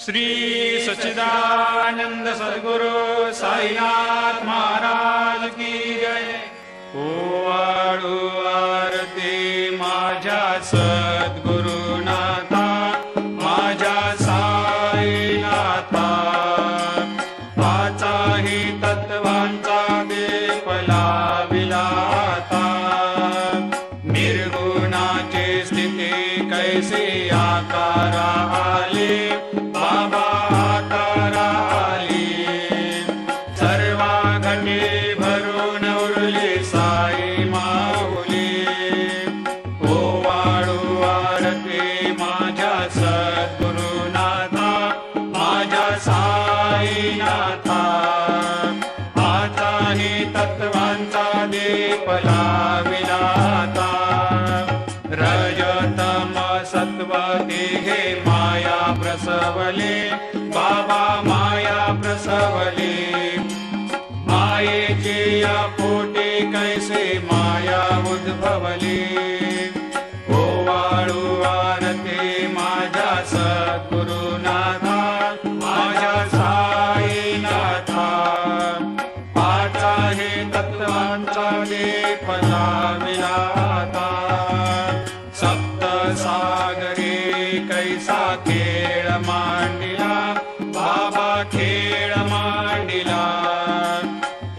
श्री सच्चिदानंद सद्गुरु साईनाथ महाराज की जय। ओवाळू आरती माझ्या सद्गुरुनाथा, माझ्या साईनाथा, पाचाही तत्वांचा दीप लाविला आता। निर्गुणाची स्थिती कैसी आकारा आली, बाबा आकारा आली। सर्वा घटी भरून उरली साई माऊली। ओवाळू आरती माझ्या सद्गुरुनाथा, माझ्या साईनाथा, आताही तत्वांचा दीप लाविला आता। रजतम सत्व तिघे माया प्रसवले, बाबा माया प्रसवले। मायेची या पोटी कैसे माया उद्भवली। ओवाळू आरती माझ्या सद्गुरुनाथा, माझ्या साईनाथा, पाचाही तत्वांचा दीप लाविला आता। सप्त सागरी कैसा खेळ मांडिला, बाबा खेळ मांडिला।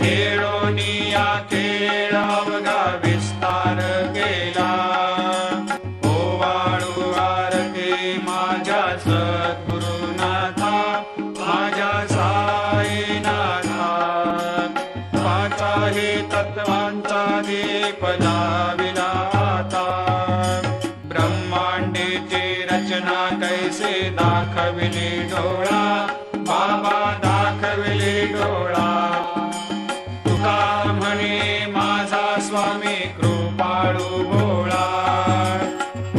खेळोनिया खेळ अवघा विस्तार केला। ओवाळू आरती माझ्या सद्गुरुनाथा, माझ्या साईनाथा, पाचाही तत्वांचा दीप लाविला आता। ब्रह्मांडीची रचना कैसे दाखविली डोळा, बाबा दाखविली डोळा। तुका म्हणे माझा स्वामी कृपाळू भोळा।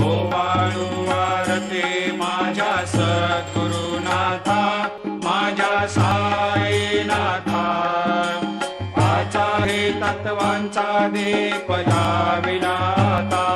ओवाळू आरती माझ्या सद्गुरुनाथा, माझ्या साईनाथा, पाचाही तत्वांचा दीप लाविला आता।